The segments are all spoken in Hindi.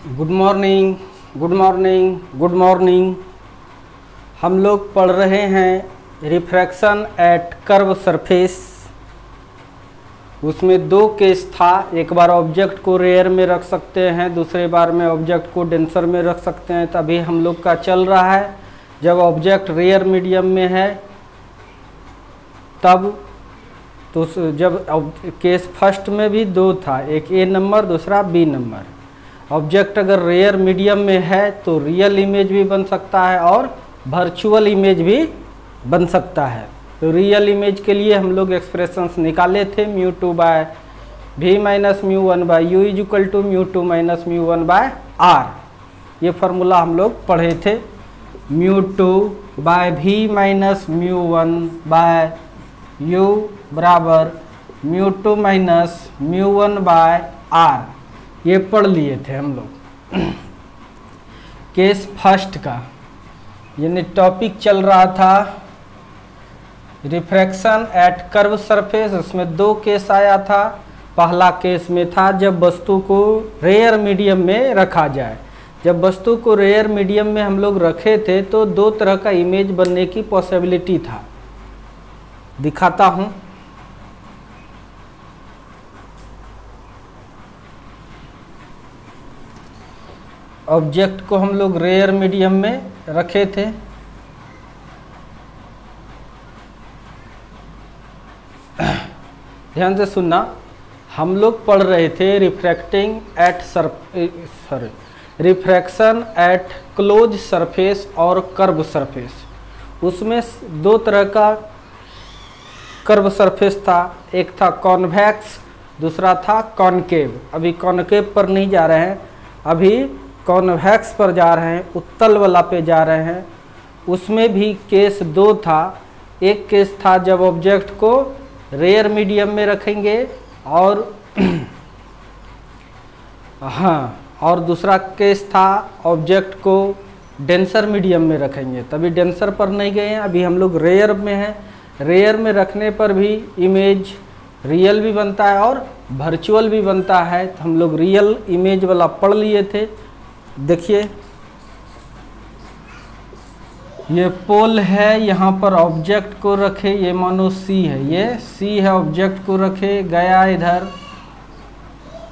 Good morning, good morning, good morning. हम लोग पढ़ रहे हैं रिफ्रैक्शन एट कर्व सरफेस। उसमें दो केस था, एक बार ऑब्जेक्ट को रेयर में रख सकते हैं, दूसरे बार में ऑब्जेक्ट को डेंसर में रख सकते हैं। तभी हम लोग का चल रहा है जब ऑब्जेक्ट रेयर मीडियम में है तब। तो जब केस फर्स्ट में भी दो था, एक ए नंबर दूसरा बी नंबर। ऑब्जेक्ट अगर रेयर मीडियम में है तो रियल इमेज भी बन सकता है और वर्चुअल इमेज भी बन सकता है। तो रियल इमेज के लिए हम लोग एक्सप्रेशंस निकाले थे, mu two by V minus mu one by U is equal to mu two minus mu one by R. ये फार्मूला हम लोग पढ़े थे। Mu two by V minus mu one by U बराबर mu two minus mu one by R, ये पढ़ लिए थे हम लोग। केस फर्स्ट का यानी टॉपिक चल रहा था रिफ्रैक्शन एट कर्व सरफेस। उसमें दो केस आया था। पहला केस में था जब वस्तु को रेयर मीडियम में रखा जाए। जब वस्तु को रेयर मीडियम में हम लोग रखे थे तो दो तरह का इमेज बनने की पॉसिबिलिटी था। दिखाता हूँ। ऑब्जेक्ट को हम लोग रेयर मीडियम में रखे थे। ध्यान से सुनना, हम लोग पढ़ रहे थे रिफ्रैक्शन एट क्लोज सरफेस और कर्व सरफेस। उसमें दो तरह का कर्व सरफेस था, एक था कॉन्वेक्स, दूसरा था कॉनकेव। अभी कॉनकेव पर नहीं जा रहे हैं, अभी कॉन्वेक्स पर जा रहे हैं, उत्तल वाला पे जा रहे हैं। उसमें भी केस दो था। एक केस था जब ऑब्जेक्ट को रेयर मीडियम में रखेंगे और और दूसरा केस था ऑब्जेक्ट को डेंसर मीडियम में रखेंगे। तभी डेंसर पर नहीं गए हैं, अभी हम लोग रेयर में हैं। रेयर में रखने पर भी इमेज रियल भी बनता है और वर्चुअल भी बनता है। तो हम लोग रियल इमेज वाला पढ़ लिए थे। देखिए ये पोल है, यहाँ पर ऑब्जेक्ट को रखे, ये मानो सी है, ये सी है, ऑब्जेक्ट को रखे गया इधर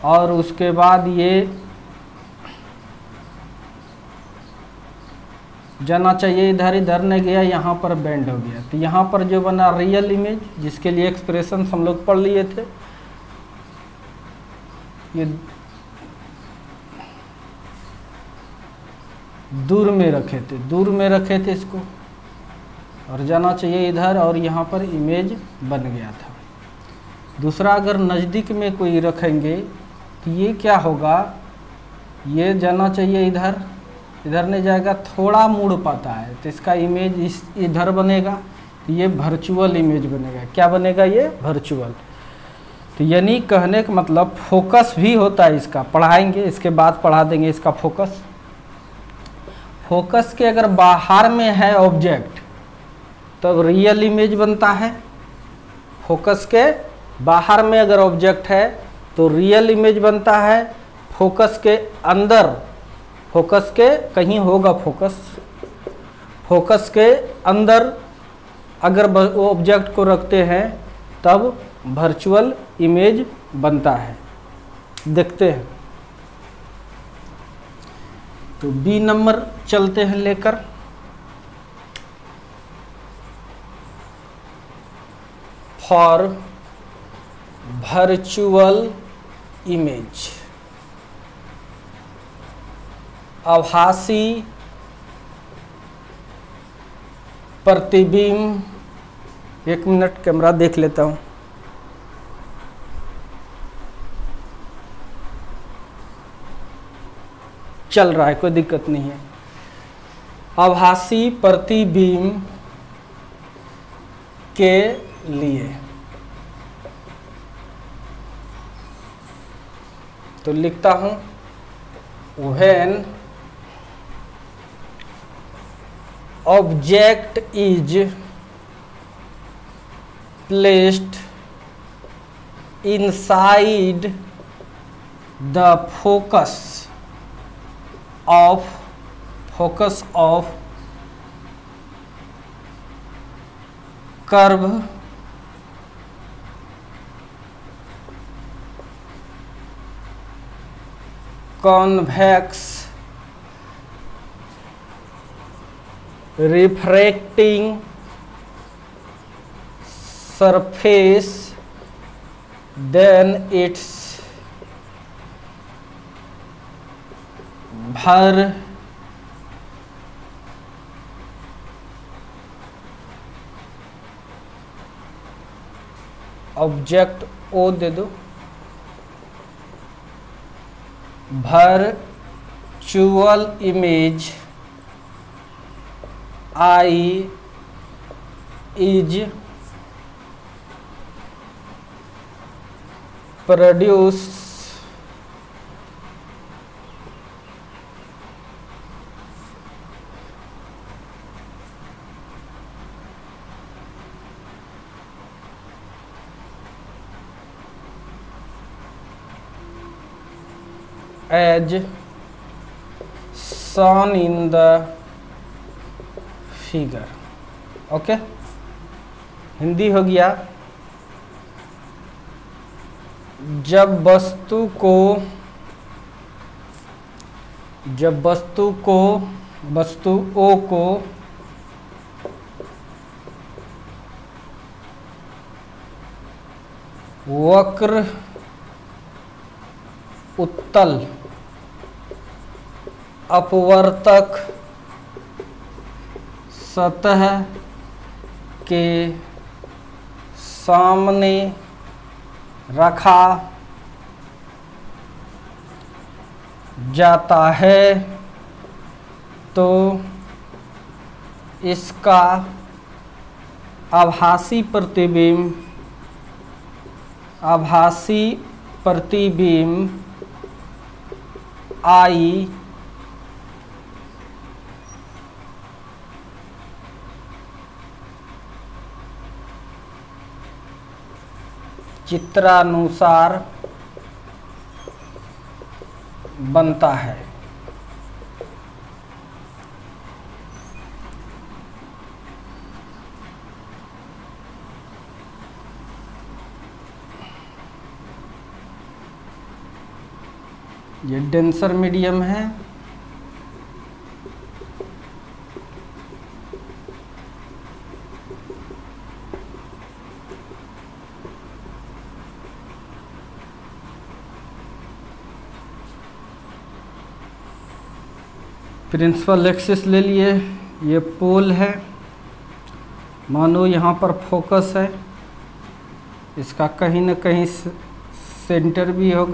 और उसके बाद ये जाना चाहिए इधर, इधर नहीं गया, यहाँ पर बेंड हो गया। तो यहाँ पर जो बना रियल इमेज, जिसके लिए एक्सप्रेशन हम लोग पढ़ लिए थे। ये दूर में रखे थे, दूर में रखे थे इसको और जाना चाहिए इधर और यहाँ पर इमेज बन गया था। दूसरा अगर नज़दीक में कोई रखेंगे तो ये क्या होगा, ये जाना चाहिए इधर, इधर नहीं जाएगा, थोड़ा मुड़ पाता है तो इसका इमेज इस इधर बनेगा। तो ये वर्चुअल इमेज बनेगा। क्या बनेगा? ये वर्चुअल। तो यानी कहने का मतलब फोकस भी होता है इसका, पढ़ाएंगे, इसके बाद पढ़ा देंगे इसका फोकस। फोकस के अगर बाहर में है ऑब्जेक्ट तब रियल इमेज बनता है। फोकस के बाहर में अगर ऑब्जेक्ट है तो रियल इमेज बनता है। फोकस के अंदर, फोकस के कहीं होगा फोकस के अंदर अगर ऑब्जेक्ट को रखते हैं तब वर्चुअल इमेज बनता है। देखते हैं। तो बी नंबर चलते हैं लेकर। फॉर वर्चुअल इमेज, आभासी प्रतिबिंब। एक मिनट कैमरा देख लेता हूँ। चल रहा है, कोई दिक्कत नहीं है। आभासी प्रतिबिंब के लिए तो लिखता हूं when object is placed inside the focus of curve convex refracting surface then its भर ऑब्जेक्ट ओ दे दो, virtual image I is produce as shown in the figure। Okay, Hindi हो गया। जब वस्तु ओ को वक्र उत्तल अपवर्तक सतह के सामने रखा जाता है तो इसका आभासी प्रतिबिंब आई चित्रानुसार बनता है। ये डेंसर मीडियम है। प्रिंसिपल एक्सिस ले लिए, ये पोल है, मानो यहाँ पर फोकस है, इसका कहीं न कहीं सेंटर भी हो,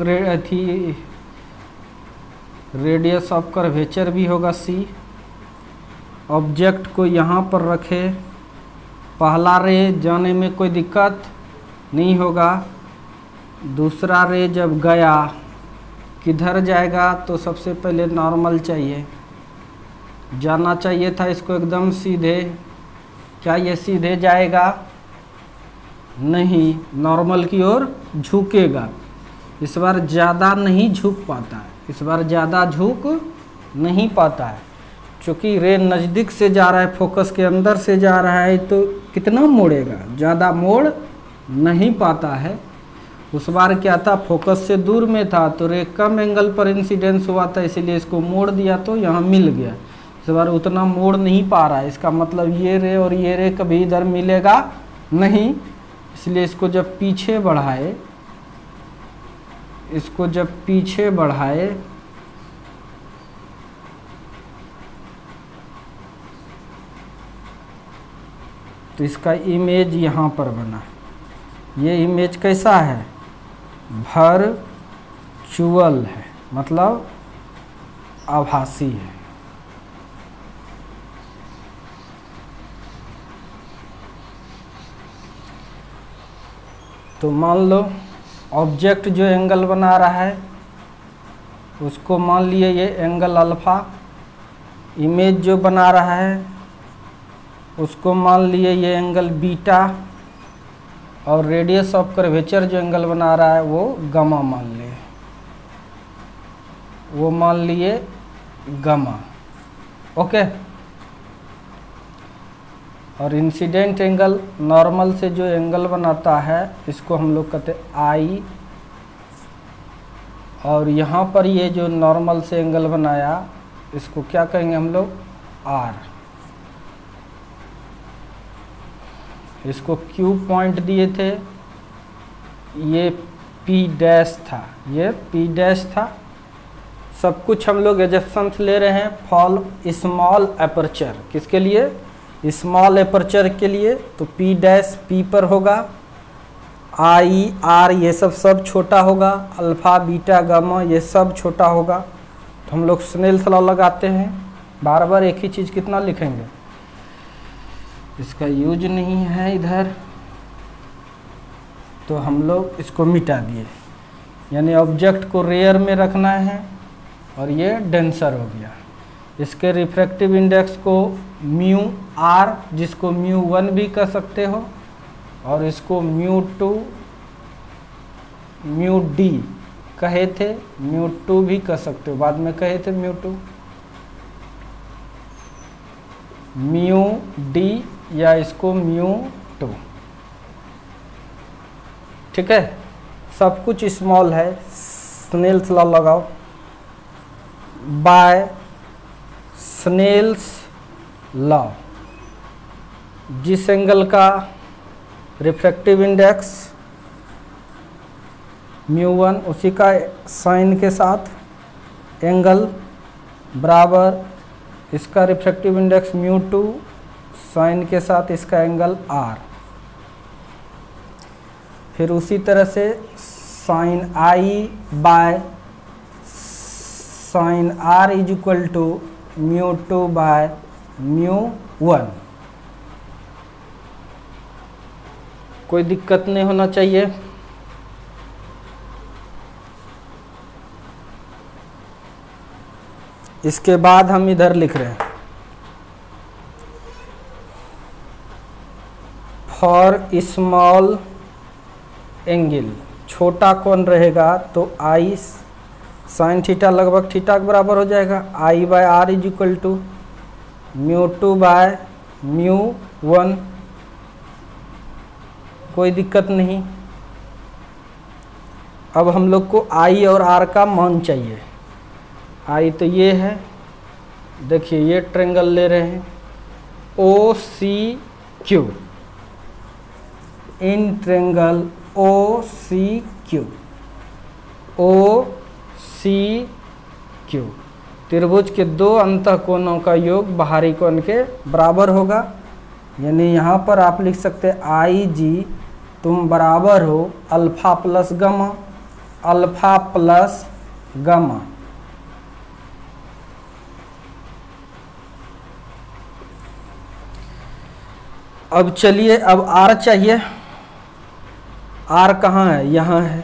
रेडियस ऑफ कर्वेचर भी होगा सी। ऑब्जेक्ट को यहाँ पर रखे, पहला रे जाने में कोई दिक्कत नहीं होगा, दूसरा रे जब गया किधर जाएगा तो सबसे पहले नॉर्मल चाहिए, जाना चाहिए था इसको एकदम सीधे। क्या ये सीधे जाएगा? नहीं, नॉर्मल की ओर झुकेगा। इस बार ज़्यादा नहीं झुक पाता है, इस बार ज़्यादा झुक नहीं पाता है, क्योंकि रे नज़दीक से जा रहा है, फोकस के अंदर से जा रहा है, तो कितना मोड़ेगा? ज़्यादा मोड़ नहीं पाता है। उस बार क्या था, फोकस से दूर में था तो रे कम एंगल पर इंसिडेंस हुआ था, इसीलिए इसको मोड़ दिया तो यहाँ मिल गया। इस बार उतना मोड़ नहीं पा रहा है, इसका मतलब ये रे और ये रे कभी इधर मिलेगा नहीं, इसलिए इसको जब पीछे बढ़ाए, इसको जब पीछे बढ़ाए तो इसका इमेज यहाँ पर बना। ये इमेज कैसा है? वर्चुअल है, मतलब आभासी है। तो मान लो ऑब्जेक्ट जो एंगल बना रहा है उसको मान लिए ये एंगल अल्फा, इमेज जो बना रहा है उसको मान लिए ये एंगल बीटा, और रेडियस ऑफ कर्वेचर जो एंगल बना रहा है वो गामा मान लिए, वो मान लिए गामा। ओके। और इंसिडेंट एंगल नॉर्मल से जो एंगल बनाता है इसको हम लोग कहते हैं आई, और यहाँ पर ये जो नॉर्मल से एंगल बनाया इसको क्या कहेंगे हम लोग, आर। इसको क्यू पॉइंट दिए थे, ये पी डैश था, ये पी डैश था। सब कुछ हम लोग एजम्पशंस ले रहे हैं फॉर स्मॉल एपर्चर। किसके लिए, स्मॉल एपर्चर के लिए। तो पी डैश पी पर होगा, आई आर ये सब छोटा होगा, अल्फ़ा बीटा गामा ये सब छोटा होगा। तो हम लोग स्नेल्स लॉ लगाते हैं, बार बार एक ही चीज़ कितना लिखेंगे, इसका यूज नहीं है इधर, तो हम लोग इसको मिटा दिए। यानी ऑब्जेक्ट को रेयर में रखना है और ये डेंसर हो गया। इसके रिफ्रैक्टिव इंडेक्स को म्यू आर, जिसको म्यू 1 भी कह सकते हो, और इसको म्यू 2 म्यू डी कहे थे, म्यू 2 भी कह सकते हो, बाद में कहे थे म्यू 2 म्यू डी, या इसको म्यू 2। ठीक है, सब कुछ स्मॉल है। स्नेल्स लॉ लगाओ, बाय स्नेल्स लॉ जिस एंगल का रिफ्रैक्टिव इंडेक्स म्यू 1 उसी का साइन के साथ एंगल बराबर इसका रिफ्रैक्टिव इंडेक्स म्यू 2 साइन के साथ इसका एंगल आर। फिर उसी तरह से sine I by sine R is equal to mu 2 by mu 1। कोई दिक्कत नहीं होना चाहिए। इसके बाद हम इधर लिख रहे हैं फॉर स्मॉल एंगल, छोटा कौन रहेगा तो आई साइन थीटा लगभग थीटा के बराबर हो जाएगा। I by R is equal to mu 2 by mu 1। कोई दिक्कत नहीं। अब हम लोग को आई और आर का मान चाहिए। आई तो ये है, देखिए ये ट्रायंगल ले रहे हैं O C Q, in triangle O C Q, O C Q त्रिभुज के दो अंतः कोणों का योग बाहरी कोण के बराबर होगा। यानी यहाँ पर आप लिख सकते हैं आई जी तुम बराबर हो alpha plus gamma, alpha plus gamma. अब चलिए, अब आर चाहिए। आर कहाँ है, यहाँ है।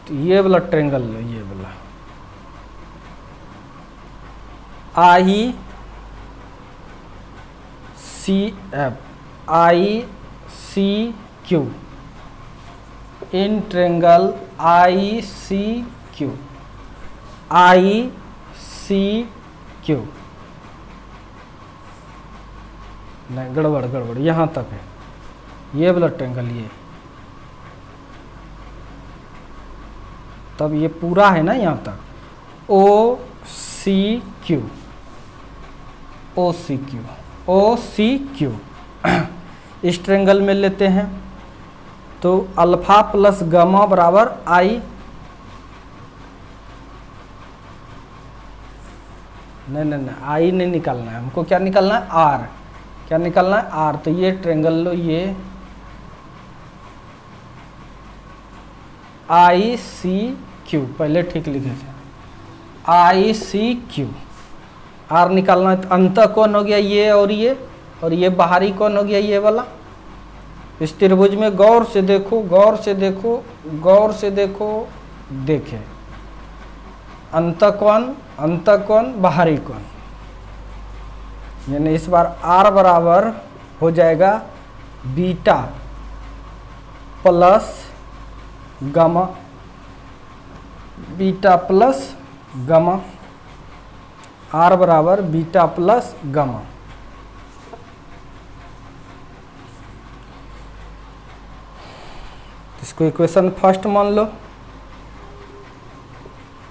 तो ये वाला ट्रायंगल लो, ये वाला I C F, I C Q, in triangle I C Q, I C Q. नहीं, गड़बड़ गड़बड़, यहाँ तक है ये वाला ट्रायंगल, ये तब ये पूरा है ना यहाँ तक। ओ C Q, O C Q, O C Q इस ट्रायंगल में लेते हैं तो अल्फा प्लस गामा बराबर आई। नहीं, आई नहीं निकालना है हमको, क्या निकालना है, आर। क्या निकालना है, आर। तो ये ट्रायंगल लो, ये आई सी क्यू, पहले ठीक लिखे थे, आई सी क्यू। आर निकालना है तो अंतः कौन हो गया ये, और ये बाहरी कौन हो गया ये वाला। इस त्रिभुज में गौर से देखो, गौर से देखो, गौर से देखो, देखे अंतः कौन बाहरी कौन। यानी इस बार आर बराबर हो जाएगा beta plus gamma, beta plus gamma, R बराबर बीटा प्लस गामा। इसको इक्वेशन फर्स्ट मान लो।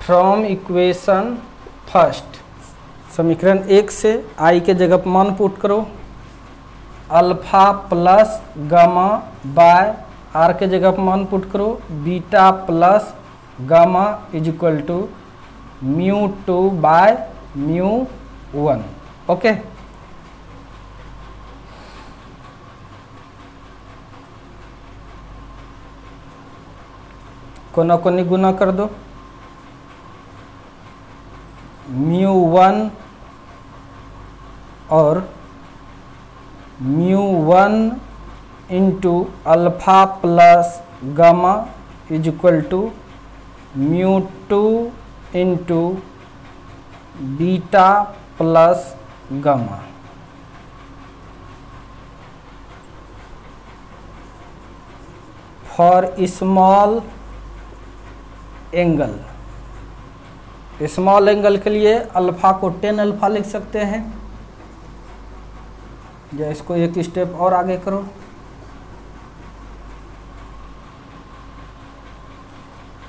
फ्रॉम इक्वेशन फर्स्ट, समीकरण 1 से आई के जगह पर मान पुट करो, alpha plus gamma by R के जगह पर मान पुट करो, beta plus gamma is equal to μ2 by μ1। Okay, कोना कोनी गुना कर दो, μ1 और μ1 into alpha plus gamma is equal to μ2 into beta plus gamma. For small angle, small angle के लिए अल्फा को 10 अल्फा लिख सकते हैं, या इसको एक स्टेप और आगे करो,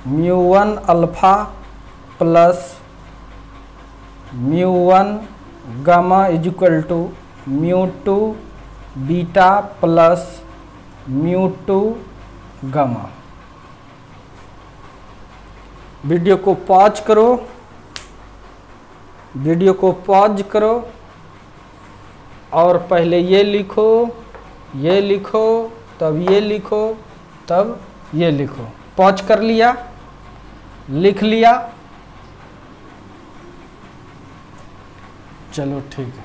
μ1 alpha plus μ1 gamma is equal to μ2 beta plus μ2 gamma. Video को पॉज करो, वीडियो को पॉज करो और पहले ये लिखो, ये लिखो, तब ये लिखो, तब ये लिखो। पॉज कर लिया, लिख लिया, चलो ठीक है।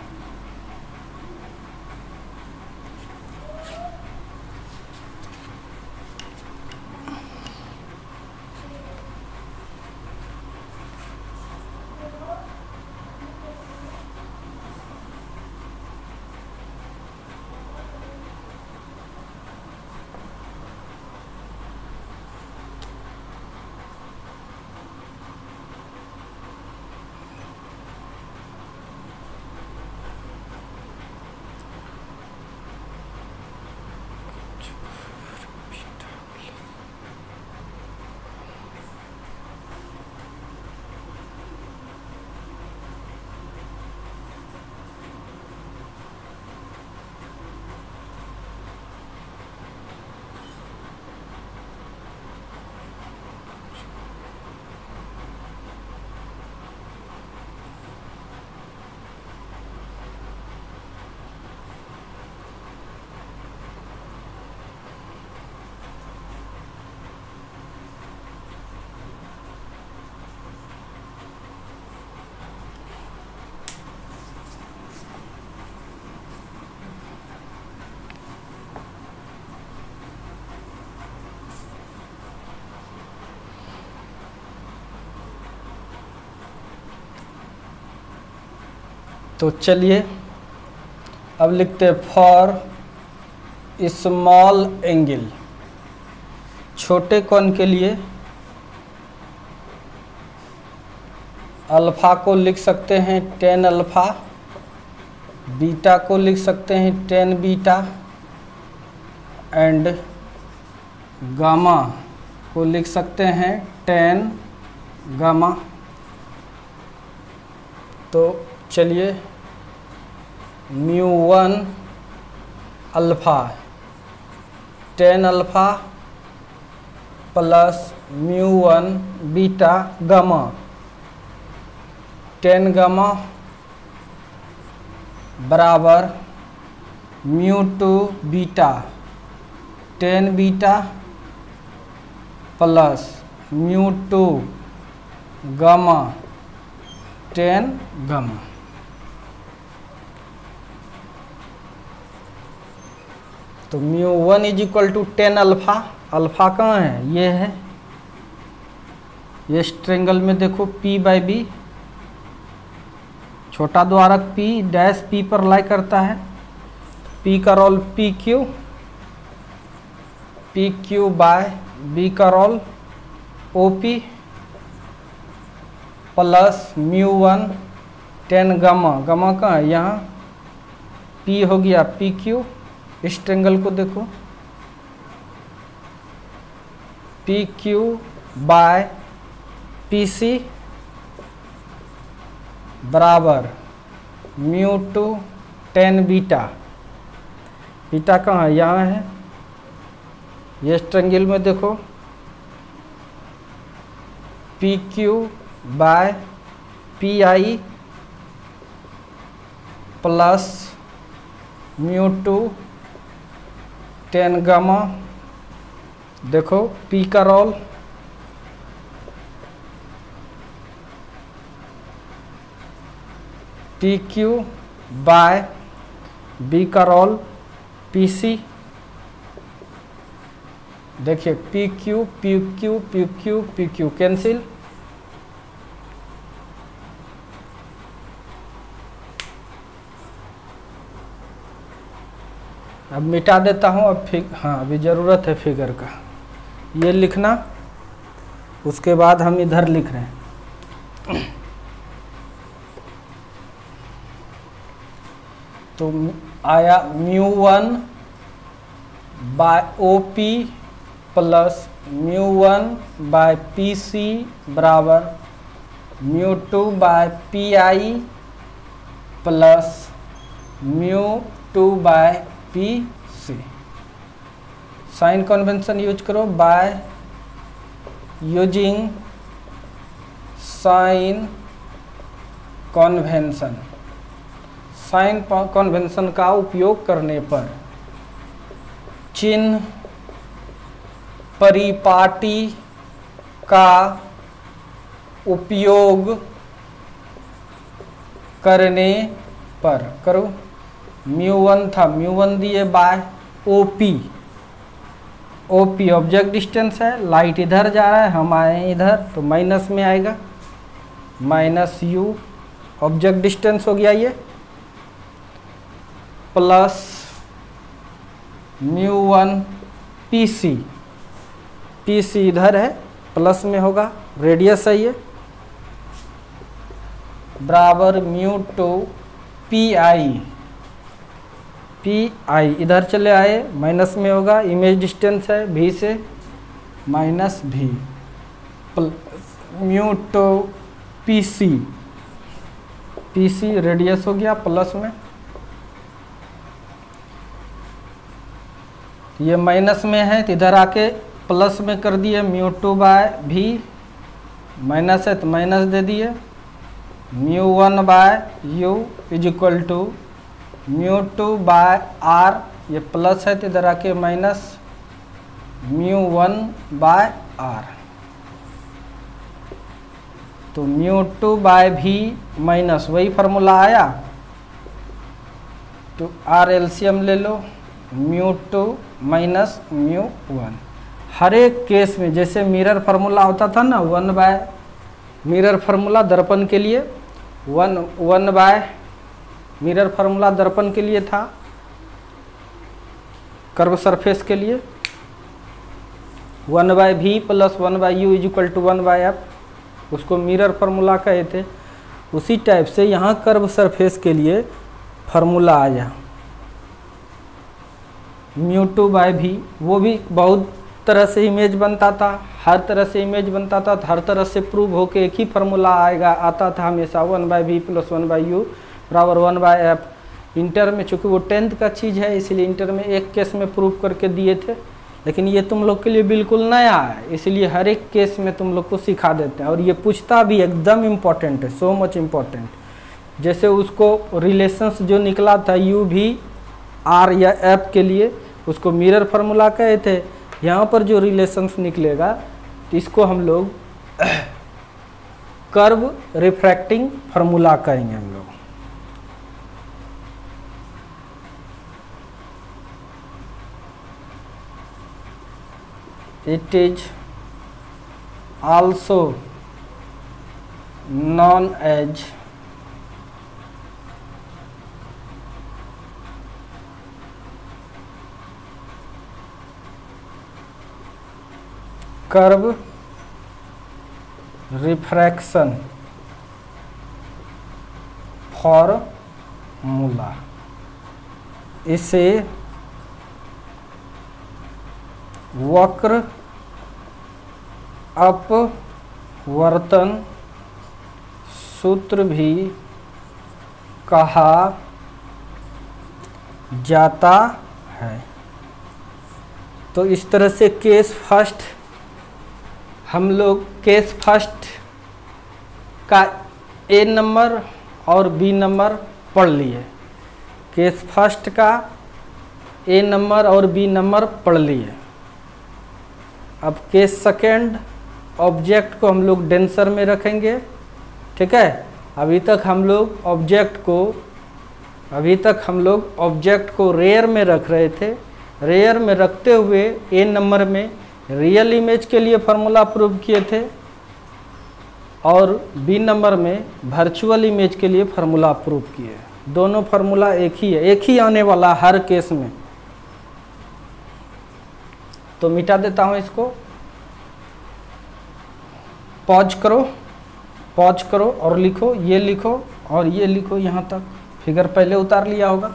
तो चलिए अब लिखते हैं फॉर स्मॉल एंगल, छोटे कोण के लिए अल्फा को लिख सकते हैं 10 अल्फा, बीटा को लिख सकते हैं 10 बीटा एंड गामा को लिख सकते हैं 10 गामा। तो चलिए μ1 alpha 10 alpha plus μ1 beta gamma 10 gamma बराबर μ2 beta 10 beta plus μ2 gamma 10 gamma. तो μ1 is equal to 10 alpha, alpha कहाँ है, ये है, ये ट्रायंगल में देखो P बाई बी, छोटा द्वारक P डैश P पर लाई करता है, P का role PQ, PQ by B का role OP plus μ1 tan gamma, gamma कहाँ है यहाँ, P हो गया PQ, इस ट्रेंगल को देखो PQ बाय PC बराबर μ2 tan बीटा, बीटा कहाँ है यहाँ है, ये ट्रेंगल में देखो PQ by PI plus μ2 tan gamma, देखो P का रोल PQ बाय B का रोल PC, देखिए PQ PQ PQ PQ cancel, अब मिटा देता हूँ। अब हाँ अभी ज़रूरत है फिगर का, ये लिखना, उसके बाद हम इधर लिख रहे हैं। तो आया μ1 by OP plus μ1 by PC बराबर μ2 by PI plus μ2 by PC। Sign convention use करो, by using sign convention, sign convention का उपयोग करने पर चिन्ह परिपाटी का उपयोग करने पर, करो μ1 था, μ1 दिए by OP, OP object distance है, लाइट इधर जा रहा है, हम आए इधर तो माइनस में आएगा, माइनस U ऑब्जेक्ट डिस्टेंस हो गया ये, प्लस μ1 PC, PC इधर है प्लस में होगा, रेडियस है ये, बराबर μ2 PI, PI इधर चले आए माइनस में होगा, इमेज डिस्टेंस है V से minus V, μ2 PC, PC radius हो गया प्लस में, ये माइनस में है तो इधर आके प्लस में कर दिए, μ2 बाय V, माइनस है तो माइनस दे दिए, μ1 by U is equal to μ2 by R, ये प्लस है तो इधर आके माइनस μ1 बाय R, तो μ2 बाय V माइनस वही फार्मूला आया, तो R एलसीएम ले लो, μ2 माइनस μ1। हर एक केस में जैसे मिरर फार्मूला होता था ना, 1 बाय मिरर फार्मूला दर्पण के लिए, 1 बाय मिरर फार्मूला दर्पण के लिए था, कर्व सरफेस के लिए 1 by V plus 1 by U is equal to 1 by F, उसको मिरर फार्मूला कहे थे। उसी टाइप से यहाँ कर्व सरफेस के लिए फार्मूला आया μ2 बाय V, वो भी बहुत तरह से इमेज बनता था, हर तरह से इमेज बनता था, हर तरह से प्रूव होके एक ही फार्मूला आएगा आता था हमेशा, 1 by V plus 1 by U बराबर 1 बाय F। इंटर में चूँकि वो 10th का चीज़ है इसलिए इंटर में एक केस में प्रूव करके दिए थे, लेकिन ये तुम लोग के लिए बिल्कुल नया है, इसलिए हर एक केस में तुम लोग को सिखा देते हैं। और ये पूछता भी एकदम इम्पॉर्टेंट है, सो मच इम्पॉर्टेंट। जैसे उसको रिलेशंस जो निकला था U भी R या F के लिए, उसको मिरर फार्मूला कहे थे। यहाँ पर जो रिलेशंस निकलेगा तो इसको हम लोग कर्व रिफ्रैक्टिंग फार्मूला कहेंगे हम लोग। It is also known as curve refraction formula, इसे वक्र अपवर्तन सूत्र भी कहा जाता है। तो इस तरह से केस फर्स्ट, हम लोग केस फर्स्ट का ए नंबर और बी नंबर पढ़ लिए। केस फर्स्ट का ए नंबर और बी नंबर पढ़ लिए। अब केस सेकेंड ऑब्जेक्ट को हम लोग डेंसर में रखेंगे, ठीक है। अभी तक हम लोग ऑब्जेक्ट को रेयर में रख रहे थे। रेयर में रखते हुए ए नंबर में रियल इमेज के लिए फार्मूला प्रूव किए थे और बी नंबर में वर्चुअल इमेज के लिए फार्मूला प्रूव किए। दोनों फार्मूला एक ही है, एक ही आने वाला हर केस में। तो मिटा देता हूं इसको, पॉज करो और लिखो, ये लिखो और ये लिखो। यहाँ तक फिगर पहले उतार लिया होगा।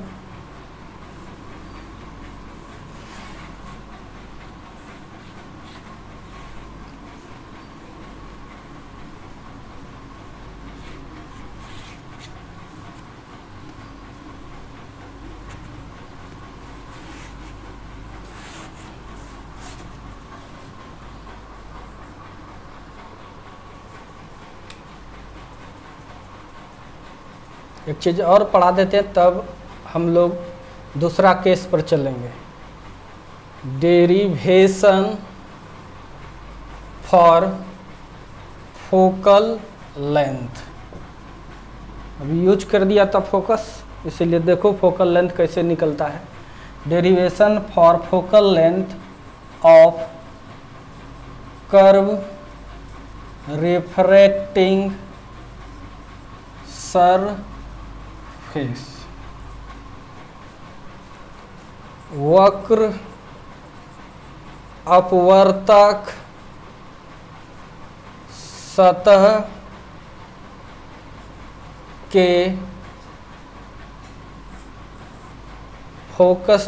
एक चीज़ और पढ़ा देते हैं, तब हम लोग दूसरा केस पर चलेंगे। डेरिवेशन फॉर फोकल लेंथ, अभी यूज कर दिया था फोकस, इसीलिए देखो फोकल लेंथ कैसे निकलता है। Derivation for focal length of curve refracting surface, वक्र अपवर्तक सतह के फोकस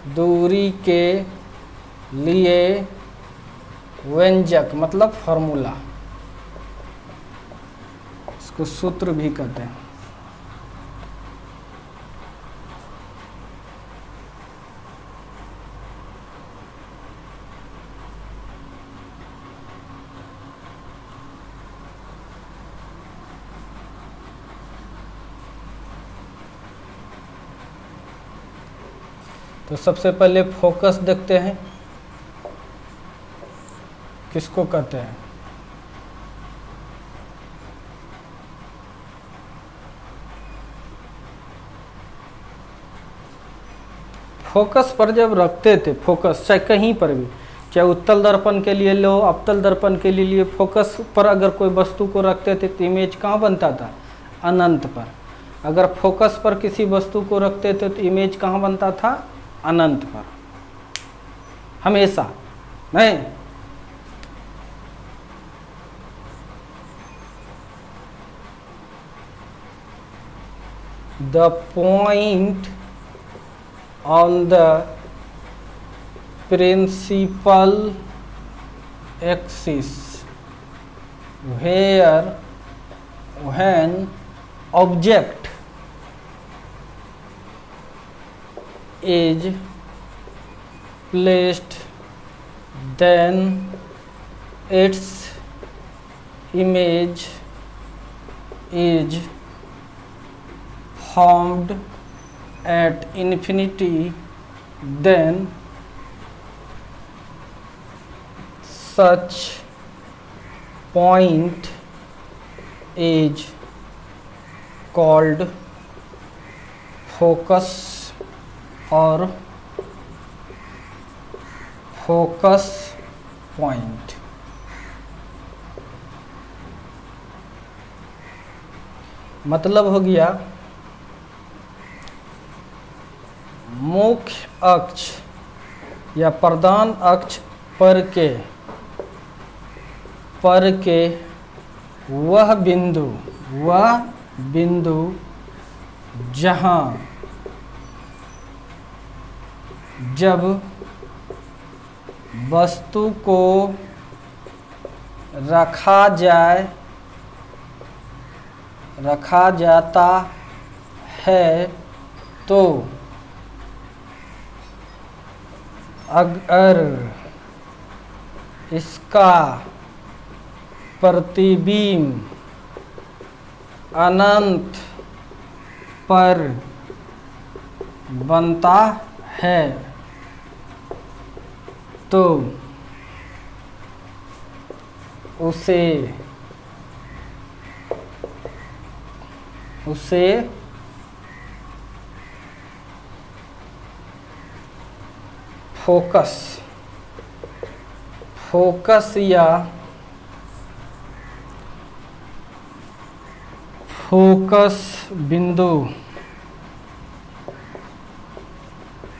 दूरी के लिए व्यंजक मतलब फार्मूला, इसको सूत्र भी कहते हैं। तो सबसे पहले फोकस देखते हैं, किसको कहते हैं। फोकस पर जब रखते थे, फोकस चाहे कहीं पर भी, चाहे उत्तल दर्पण के लिए लो, अवतल दर्पण के लिए, फोकस पर अगर कोई वस्तु को रखते थे तो इमेज कहाँ बनता था? अनंत पर। अगर फोकस पर किसी वस्तु को रखते थे तो इमेज कहाँ बनता था? अनंत पर, हमेशा नहीं। The point on the principal axis where when object is placed, then its image is formed at infinity, then such point is called focus or focus point। मतलब हो गया मुख्य अक्ष या प्रधान अक्ष पर के पर के वह बिंदु जहाँ जब वस्तु को रखा जाता है तो अगर इसका प्रतिबिंब अनंत पर बनता है तो उसे फोकस या फोकस बिंदु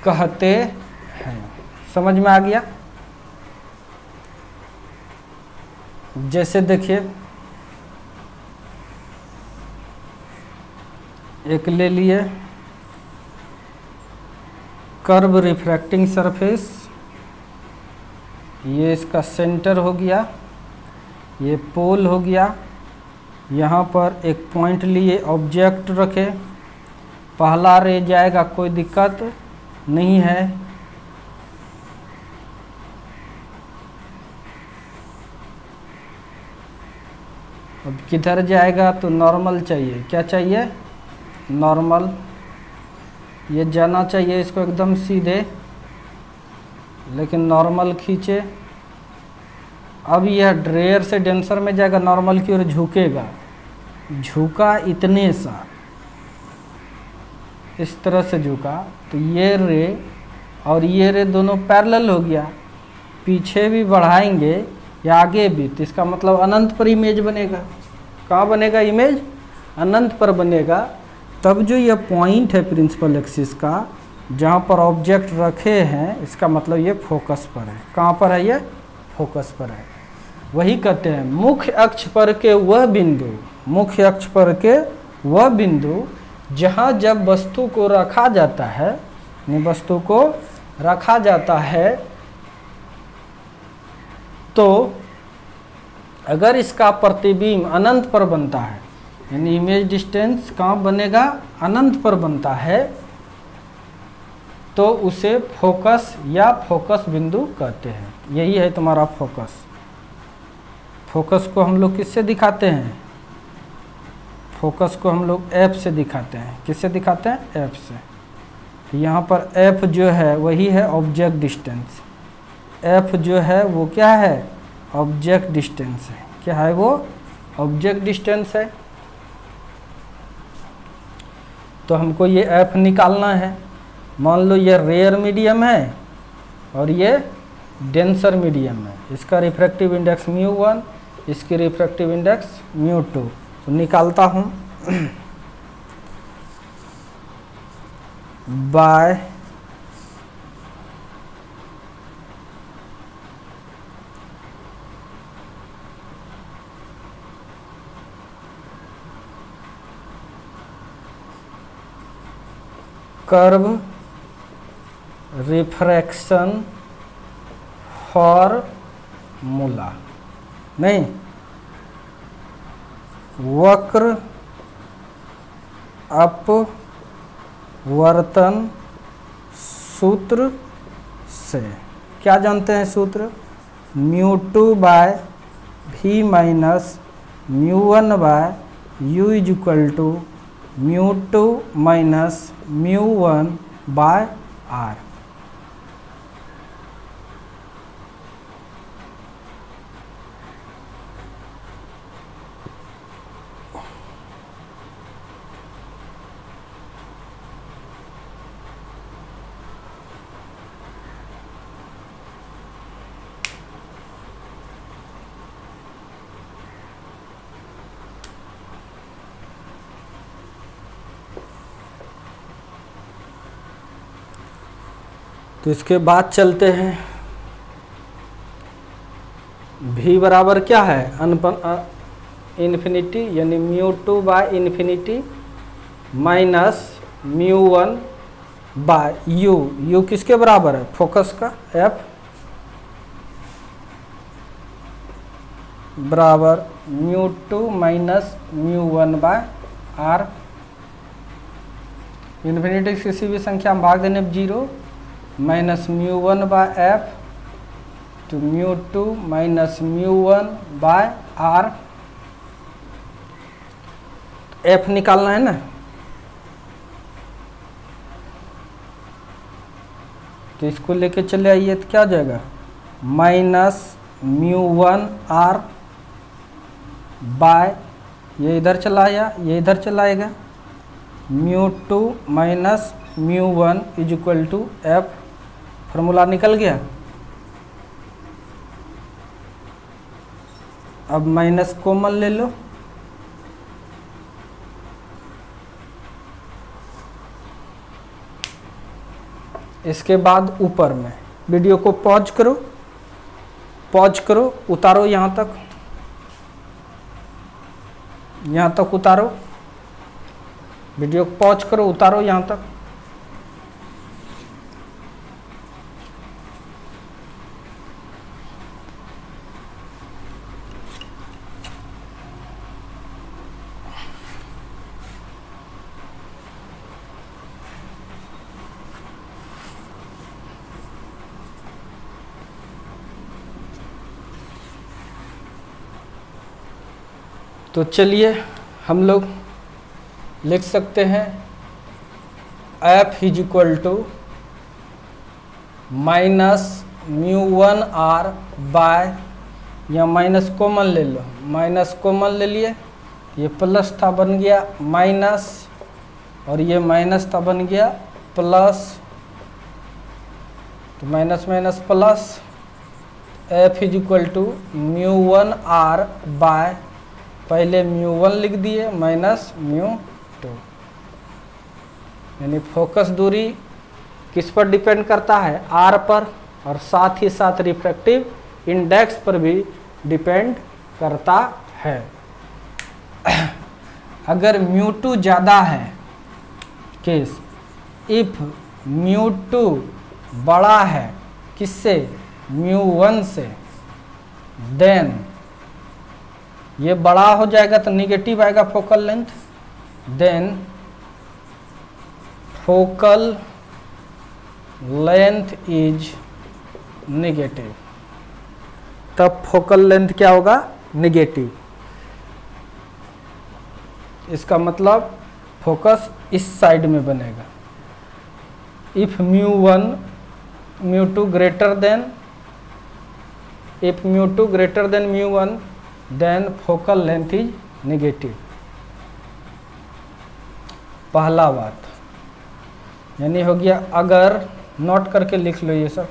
कहते हैं। समझ में आ गया? जैसे देखिए, एक ले लिए कर्व रिफ्रैक्टिंग सरफेस, ये इसका सेंटर हो गया, ये पोल हो गया। यहाँ पर एक पॉइंट लिए ऑब्जेक्ट रखे, पहला रे जाएगा, कोई दिक्कत नहीं है। अब किधर जाएगा तो नॉर्मल चाहिए। क्या चाहिए? नॉर्मल। ये जाना चाहिए इसको एकदम सीधे, लेकिन नॉर्मल खींचे। अब यह ड्रेयर से डेंसर में जाएगा, नॉर्मल की ओर झुकेगा, झुका इतने सा, इस तरह से झुका तो ये रे और ये रे दोनों पैरेलल हो गया। पीछे भी बढ़ाएंगे या आगे भी, तो इसका मतलब अनंत पर इमेज बनेगा। कहाँ बनेगा इमेज? अनंत पर बनेगा। तब जो ये पॉइंट है प्रिंसिपल एक्सिस का, जहाँ पर ऑब्जेक्ट रखे हैं, इसका मतलब ये फोकस पर है। कहाँ पर है? ये फोकस पर है। वही कहते हैं मुख्य अक्ष पर के वह बिंदु, मुख्य अक्ष पर के वह बिंदु जहाँ जब वस्तु को रखा जाता है, वस्तु को रखा जाता है तो अगर इसका प्रतिबिंब अनंत पर बनता है, यानी इमेज डिस्टेंस कहाँ बनेगा? अनंत पर बनता है, तो उसे फोकस या फोकस बिंदु कहते हैं। यही है तुम्हारा फोकस। फोकस को हम लोग किससे दिखाते हैं? फोकस को हम लोग एफ से दिखाते हैं। किससे दिखाते हैं? एफ से। तो यहाँ पर एफ जो है वही है ऑब्जेक्ट डिस्टेंस। एफ जो है वो क्या है? ऑब्जेक्ट डिस्टेंस है। क्या है वो? ऑब्जेक्ट डिस्टेंस है। तो हमको ये एफ निकालना है। मान लो ये रेयर मीडियम है और ये डेंसर मीडियम है। इसका रिफ्रैक्टिव इंडेक्स μ1, इसकी रिफ्रैक्टिव इंडेक्स μ2। तो निकालता हूँ बाय कर्व रिफ्रैक्शन फॉर्मूला, नहीं, वक्र अपवर्तन सूत्र से। क्या जानते हैं सूत्र? μ2 by v minus μ1 by u is equal to μ2 minus μ1 by r। तो इसके बाद चलते हैं v v बराबर क्या है इन्फिनिटी, यानी μ2 by infinity minus μ1 by u किसके बराबर है, फोकस का f बराबर μ2 माइनस μ1 बाय r। इन्फिनिटी किसी भी संख्या में भाग देने पर 0 माइनस μ1 बाय f तो μ2 माइनस μ1 बाय r। f निकालना है ना, तो इसको लेके चले आइए तो क्या हो जाएगा माइनस μ1 r बाय, ये इधर चला आया, ये इधर चलाएगा, μ2 minus μ1 is equal to f। Formula निकल गया। अब माइनस कॉमन ले लो, इसके बाद ऊपर में वीडियो को पॉज करो, उतारो यहाँ तक उतारो, वीडियो को पॉज करो, उतारो यहाँ तक। तो चलिए हम लोग लिख सकते हैं f is equal to minus μ1 r by, या माइनस कॉमन ले लो, माइनस कॉमन ले लिए, ये प्लस था बन गया माइनस, और ये माइनस था बन गया प्लस, तो minus minus plus, f is equal to μ1 r by, पहले μ1 लिख दिए माइनस μ2। यानी फोकस दूरी किस पर डिपेंड करता है, r पर, और साथ ही साथ रिफ्रैक्टिव इंडेक्स पर भी डिपेंड करता है। अगर μ2 ज़्यादा है, केस इफ μ2 बड़ा है किससे, μ1 से, देन ये बड़ा हो जाएगा तो निगेटिव आएगा focal length, then focal length is negative, तब फोकल लेंथ क्या होगा, नेगेटिव। इसका मतलब फोकस इस साइड में बनेगा। If μ2 greater than, if μ2 greater than μ1 then focal length is negative. पहला बात यानी हो गया, अगर नोट करके लिख लो ये सब,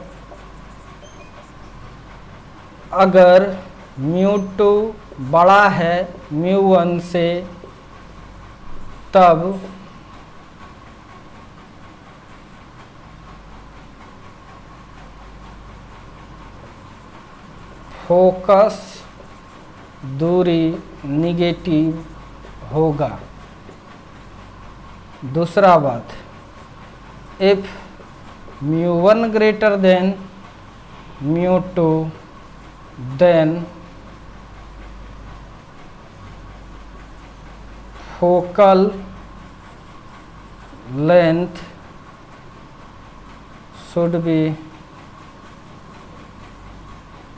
अगर μ2 बड़ा है μ1 से, तब फोकस दूरी निगेटिव होगा। दूसरा बात, if μ1 greater than μ2 then focal length should be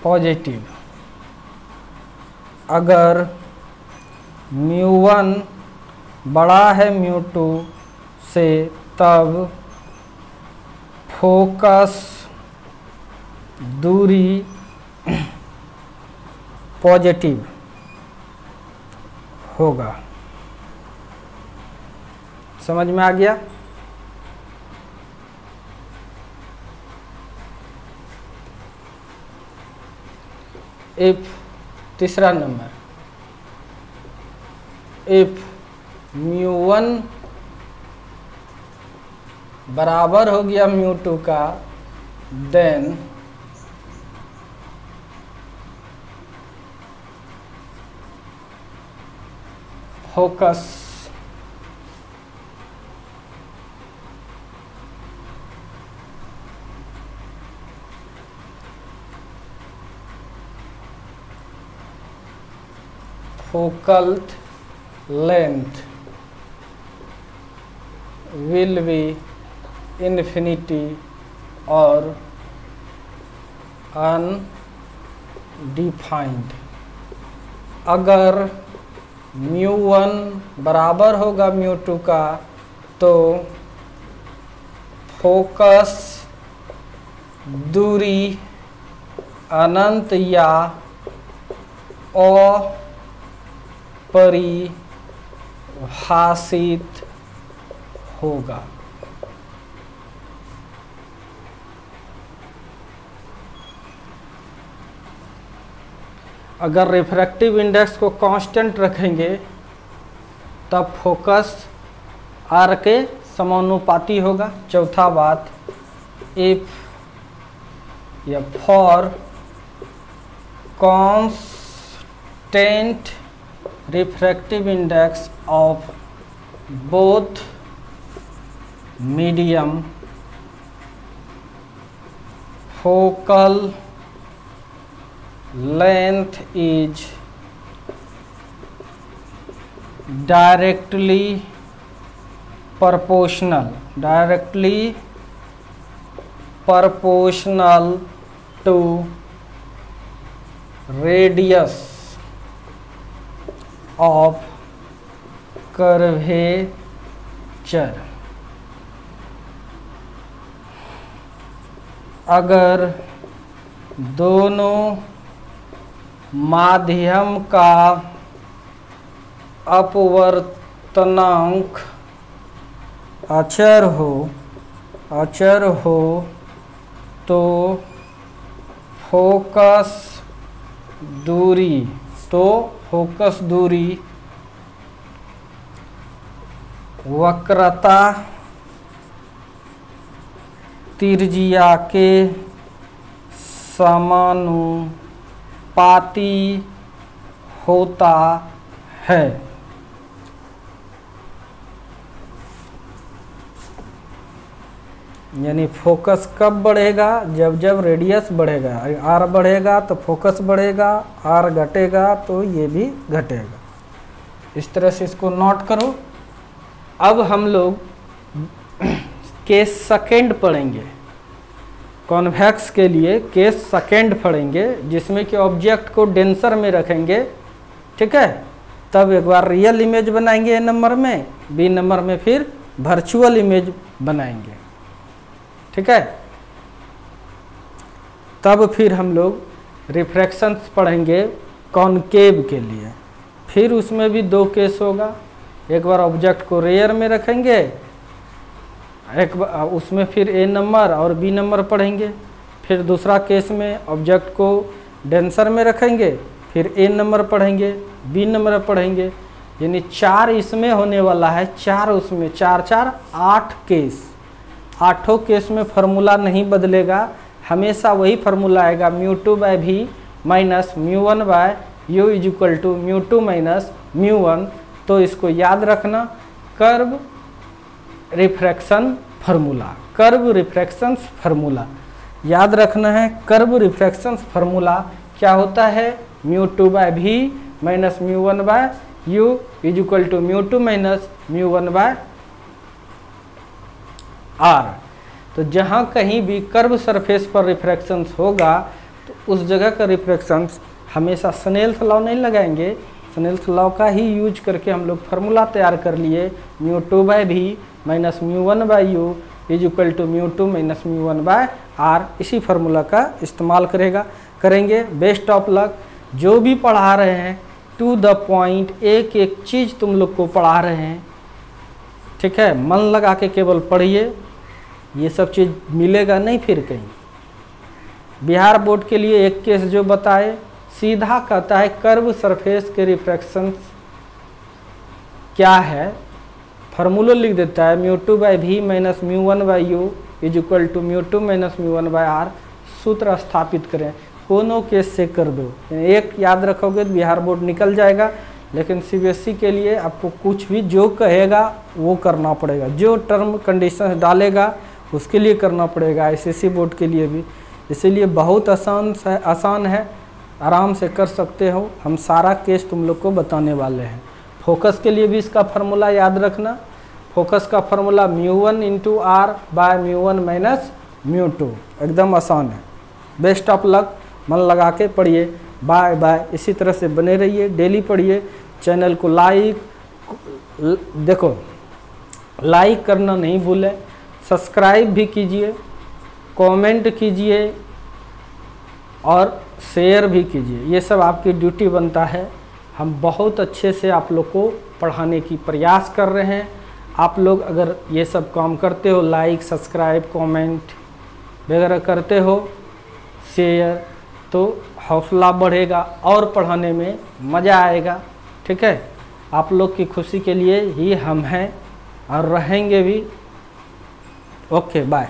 positive. अगर μ1 बड़ा है μ2 से, तब फोकस दूरी पॉजिटिव होगा। समझ में आ गया? इफ तीसरा नंबर, इफ μ1 बराबर हो गया μ2 का, then focus focal length will be infinity or undefined। अगर μ1 बराबर होगा μ2 का तो फोकस दूरी अनंत या अपरिभाषित होगा। अगर रिफ्रैक्टिव इंडेक्स को कांस्टेंट रखेंगे तब फोकस आर के समानुपाती होगा। चौथा बात, इफ या for constant refractive index of both medium focal length is directly proportional to radius of curvature। अगर दोनों माध्यम का अपवर्तनांक अचर हो तो फोकस दूरी वक्रता त्रिज्या के समानुपाती होता है। यानी फोकस कब बढ़ेगा? जब रेडियस बढ़ेगा। आर बढ़ेगा तो फोकस बढ़ेगा, आर घटेगा तो ये भी घटेगा। इस तरह से इसको नोट करो। अब हम लोग केस सेकेंड पढ़ेंगे। कॉन्वेक्स के लिए केस सेकेंड पढ़ेंगे जिसमें कि ऑब्जेक्ट को डेंसर में रखेंगे, ठीक है। तब एक बार रियल इमेज बनाएंगे ए नंबर में, बी नंबर में फिर वर्चुअल इमेज बनाएंगे, ठीक है। तब फिर हम लोग रिफ्रैक्शंस पढ़ेंगे कॉनकेव के लिए। फिर उसमें भी दो केस होगा। एक बार ऑब्जेक्ट को रेयर में रखेंगे, एक बार उसमें फिर ए नंबर और बी नंबर पढ़ेंगे। फिर दूसरा केस में ऑब्जेक्ट को डेंसर में रखेंगे, फिर ए नंबर पढ़ेंगे, बी नंबर पढ़ेंगे। यानी 4 इसमें होने वाला है, 4 उसमें, 4 4 8 केस। 8 केस में फार्मूला नहीं बदलेगा, हमेशा वही फार्मूला आएगा μ2/v minus μ1/u equal to μ2 minus μ1। तो इसको याद रखना, कर्व रिफ्रैक्शन फार्मूला याद रखना है। कर्व रिफ्रैक्शन फार्मूला क्या होता है? μ2/v minus μ1/u equal to μ2 minus μ1/r। तो जहाँ कहीं भी कर्व सरफेस पर रिफ्रैक्शंस होगा तो उस जगह का रिफ्रैक्शंस हमेशा स्नेल्स लॉ नहीं लगाएंगे। स्नेल्स लॉ का ही यूज करके हम लोग फार्मूला तैयार कर लिए, μ2/v minus μ1/u equal to μ2 minus μ1/r। इसी फार्मूला का इस्तेमाल करेंगे। Best of luck. जो भी पढ़ा रहे हैं टू द पॉइंट, एक एक चीज़ तुम लोग को पढ़ा रहे हैं, ठीक है। मन लगा के केवल पढ़िए, ये सब चीज़ मिलेगा नहीं फिर कहीं। बिहार बोर्ड के लिए एक केस जो बताए, सीधा कहता है कर्व सरफेस के रिफ्रैक्शंस क्या है, फार्मूला लिख देता है μ2/v minus μ1/u equal to μ2 minus μ1/r। सूत्र स्थापित करें, कोनो केस से कर दो। एक याद रखोगे तो बिहार बोर्ड निकल जाएगा। लेकिन सीबीएसई के लिए आपको कुछ भी जो कहेगा वो करना पड़ेगा, जो टर्म कंडीशन डालेगा उसके लिए करना पड़ेगा, आईसीएसई बोर्ड के लिए भी। इसीलिए बहुत आसान है, आराम से कर सकते हो। हम सारा केस तुम लोग को बताने वाले हैं। फोकस के लिए भी इसका फार्मूला याद रखना। फोकस का फार्मूला μ1 × r बाय μ1 माइनस μ2, एकदम आसान है। बेस्ट ऑफ लक, मन लगा के पढ़िए। Bye bye. इसी तरह से बने रहिए, डेली पढ़िए। चैनल को लाइक करना नहीं भूलें, सब्सक्राइब भी कीजिए, कमेंट कीजिए और शेयर भी कीजिए। ये सब आपकी ड्यूटी बनता है। हम बहुत अच्छे से आप लोग को पढ़ाने की प्रयास कर रहे हैं। आप लोग अगर ये सब काम करते हो, लाइक सब्सक्राइब कमेंट वगैरह करते हो, शेयर, तो हौसला बढ़ेगा और पढ़ाने में मज़ा आएगा। ठीक है, आप लोग की खुशी के लिए ही हम हैं और रहेंगे भी। Okay, bye.